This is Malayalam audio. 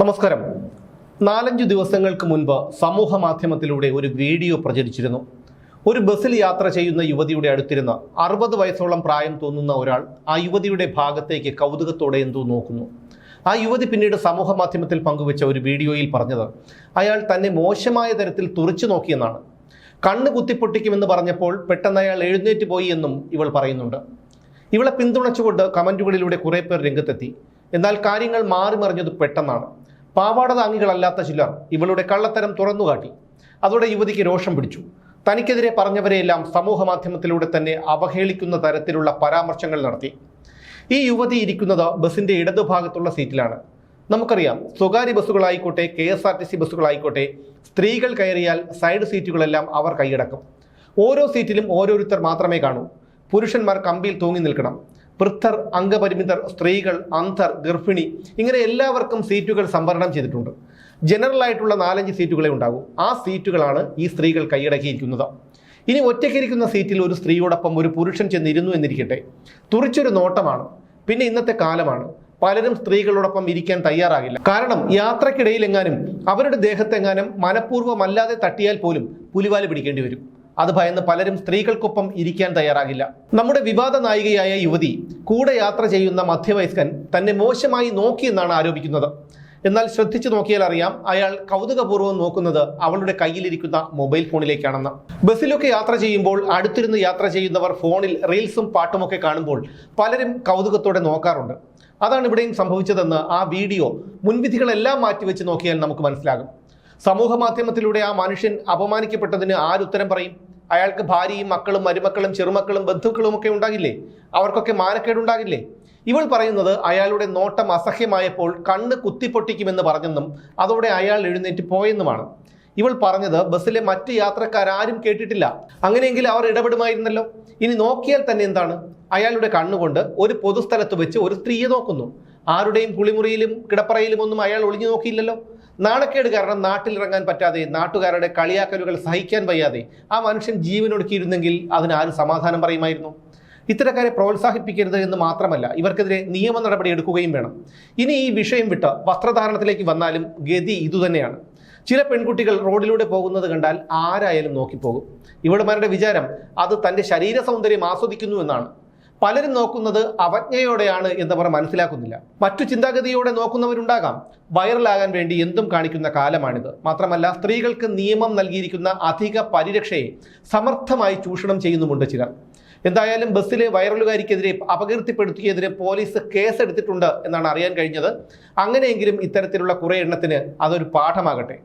നമസ്കാരം. 4-5 ദിവസങ്ങൾക്ക് മുൻപ് സമൂഹ മാധ്യമത്തിലൂടെ ഒരു വീഡിയോ പ്രചരിച്ചിരുന്നു. ഒരു ബസ്സിൽ യാത്ര ചെയ്യുന്ന യുവതിയുടെ അടുത്തിരുന്ന് 60 വയസ്സോളം പ്രായം തോന്നുന്ന ഒരാൾ ആ യുവതിയുടെ ഭാഗത്തേക്ക് കൗതുകത്തോടെ എന്തോ നോക്കുന്നു. ആ യുവതി പിന്നീട് സമൂഹ മാധ്യമത്തിൽ പങ്കുവെച്ച ഒരു വീഡിയോയിൽ പറഞ്ഞത് അയാൾ തന്നെ മോശമായ തരത്തിൽ തുറിച്ചു നോക്കിയെന്നാണ്. കണ്ണ് കുത്തിപ്പൊട്ടിക്കുമെന്ന് പറഞ്ഞപ്പോൾ പെട്ടെന്ന് അയാൾ എഴുന്നേറ്റ് പോയി എന്നും ഇവൾ പറയുന്നുണ്ട്. ഇവളെ പിന്തുണച്ചുകൊണ്ട് കമന്റുകളിലൂടെ കുറേ പേർ രംഗത്തെത്തി. എന്നാൽ കാര്യങ്ങൾ മാറി മറിഞ്ഞത് പെട്ടെന്നാണ്. പാവാട താങ്ങികളല്ലാത്ത ചിലർ ഇവളുടെ കള്ളത്തരം തുറന്നുകാട്ടി. അതോടെ യുവതിക്ക് രോഷം പിടിച്ചു. തനിക്കെതിരെ പറഞ്ഞവരെയെല്ലാം സമൂഹ മാധ്യമത്തിലൂടെ തന്നെ അവഹേളിക്കുന്ന തരത്തിലുള്ള പരാമർശങ്ങൾ നടത്തി. ഈ യുവതി ഇരിക്കുന്നത് ബസിന്റെ ഇടതുഭാഗത്തുള്ള സീറ്റിലാണ്. നമുക്കറിയാം, സ്വകാര്യ ബസ്സുകളായിക്കോട്ടെ KSRTC ബസ്സുകളായിക്കോട്ടെ, സ്ത്രീകൾ കയറിയാൽ സൈഡ് സീറ്റുകളെല്ലാം അവർ കൈയടക്കും. ഓരോ സീറ്റിലും ഓരോരുത്തർ മാത്രമേ കാണൂ. പുരുഷന്മാർ കമ്പിയിൽ തൂങ്ങി നിൽക്കണം. വൃദ്ധർ, അംഗപരിമിതർ, സ്ത്രീകൾ, അന്ധർ, ഗർഭിണി, ഇങ്ങനെ എല്ലാവർക്കും സീറ്റുകൾ സംവരണം ചെയ്തിട്ടുണ്ട്. ജനറൽ ആയിട്ടുള്ള 4-5 സീറ്റുകളെ ഉണ്ടാകും. ആ സീറ്റുകളാണ് ഈ സ്ത്രീകൾ കൈയടക്കിയിരിക്കുന്നത്. ഇനി ഒറ്റയ്ക്കിരിക്കുന്ന സീറ്റിൽ ഒരു സ്ത്രീയോടൊപ്പം ഒരു പുരുഷൻ ചെന്നിരുന്നു എന്നിരിക്കട്ടെ, തുറിച്ചൊരു നോട്ടമാണ്. പിന്നെ ഇന്നത്തെ കാലമാണ്, പലരും സ്ത്രീകളോടൊപ്പം ഇരിക്കാൻ തയ്യാറാകില്ല. കാരണം യാത്രക്കിടയിൽ എങ്ങാനും അവരുടെ ദേഹത്തെങ്ങാനും മനഃപൂർവ്വമല്ലാതെ തട്ടിയാൽ പോലും പുലിവാല് പിടിക്കേണ്ടി വരും. അത് ഭയന്ന് പലരും സ്ത്രീകൾക്കൊപ്പം ഇരിക്കാൻ തയ്യാറാകില്ല. നമ്മുടെ വിവാദ നായികയായ യുവതി കൂടെ യാത്ര ചെയ്യുന്ന മധ്യവയസ്കൻ തന്നെ മോശമായി നോക്കിയെന്നാണ് ആരോപിക്കുന്നത്. എന്നാൽ ശ്രദ്ധിച്ചു നോക്കിയാൽ അറിയാം, അയാൾ കൗതുകപൂർവ്വം നോക്കുന്നത് അവളുടെ കയ്യിലിരിക്കുന്ന മൊബൈൽ ഫോണിലേക്കാണെന്ന്. ബസ്സിലൊക്കെ യാത്ര ചെയ്യുമ്പോൾ അടുത്തിരുന്ന് യാത്ര ചെയ്യുന്നവർ ഫോണിൽ റീൽസും പാട്ടുമൊക്കെ കാണുമ്പോൾ പലരും കൗതുകത്തോടെ നോക്കാറുണ്ട്. അതാണ് ഇവിടെയും സംഭവിച്ചതെന്ന് ആ വീഡിയോ മുൻവിധികളെല്ലാം മാറ്റിവെച്ച് നോക്കിയാൽ നമുക്ക് മനസ്സിലാകും. സമൂഹ മാധ്യമത്തിലൂടെ ആ മനുഷ്യൻ അപമാനിക്കപ്പെട്ടതിന് ആരുത്തരം പറയും? അയാൾക്ക് ഭാര്യയും മക്കളും മരുമക്കളും ചെറുമക്കളും ബന്ധുക്കളും ഒക്കെ ഉണ്ടാകില്ലേ? അവർക്കൊക്കെ മാനക്കേടുണ്ടാകില്ലേ? ഇവൾ പറയുന്നത് അയാളുടെ നോട്ടം അസഹ്യമായപ്പോൾ കണ്ണ് കുത്തിപ്പൊട്ടിക്കുമെന്ന് പറഞ്ഞെന്നും അതോടെ അയാൾ എഴുന്നേറ്റ് പോയെന്നുമാണ്. ഇവൾ പറഞ്ഞത് ബസ്സിലെ മറ്റ് യാത്രക്കാരും കേട്ടിട്ടില്ല. അങ്ങനെയെങ്കിൽ അവർ ഇടപെടുമായിരുന്നല്ലോ. ഇനി നോക്കിയാൽ തന്നെ എന്താണ്? അയാളുടെ കണ്ണുകൊണ്ട് ഒരു പൊതുസ്ഥലത്ത് വെച്ച് ഒരു സ്ത്രീയെ നോക്കുന്നു. ആരുടെയും കുളിമുറിയിലും കിടപ്പറയിലും ഒന്നും അയാൾ ഒളിഞ്ഞു നോക്കിയില്ലല്ലോ. നാണക്കേട് കാരണം നാട്ടിലിറങ്ങാൻ പറ്റാതെ, നാട്ടുകാരുടെ കളിയാക്കലുകൾ സഹിക്കാൻ വയ്യാതെ ആ മനുഷ്യൻ ജീവനൊടുക്കിയിരുന്നെങ്കിൽ അതിനാരും സമാധാനം പറയുമായിരുന്നു? ഇത്തരക്കാരെ പ്രോത്സാഹിപ്പിക്കരുത് എന്ന് മാത്രമല്ല, ഇവർക്കെതിരെ നിയമ നടപടി എടുക്കുകയും വേണം. ഇനി ഈ വിഷയം വിട്ട് വസ്ത്രധാരണത്തിലേക്ക് വന്നാലും ഗതി ഇതുതന്നെയാണ്. ചില പെൺകുട്ടികൾ റോഡിലൂടെ പോകുന്നത് കണ്ടാൽ ആരായാലും നോക്കിപ്പോകും. ഇവളുമാരുടെ വിചാരം അത് തൻ്റെ ശരീര സൗന്ദര്യം ആസ്വദിക്കുന്നു എന്നാണ്. പലരും നോക്കുന്നത് അവജ്ഞയോടെയാണ് എന്നവർ മനസ്സിലാക്കുന്നില്ല. മറ്റു ചിന്താഗതിയോടെ നോക്കുന്നവരുണ്ടാകാം. വൈറലാകാൻ വേണ്ടി എന്തും കാണിക്കുന്ന കാലമാണിത്. മാത്രമല്ല, സ്ത്രീകൾക്ക് നിയമം നൽകിയിരിക്കുന്ന അധിക പരിരക്ഷയെ സമർത്ഥമായി ചൂഷണം ചെയ്യുന്നുമുണ്ട് ചിലർ. എന്തായാലും ബസ്സിലെ വൈറലുകാരിക്കെതിരെ അപകീർത്തിപ്പെടുത്തിയതിന് പോലീസ് കേസെടുത്തിട്ടുണ്ട് എന്നാണ് അറിയാൻ കഴിഞ്ഞത്. അങ്ങനെയെങ്കിലും ഇത്തരത്തിലുള്ള കുറേ എണ്ണത്തിന് അതൊരു പാഠമാകട്ടെ.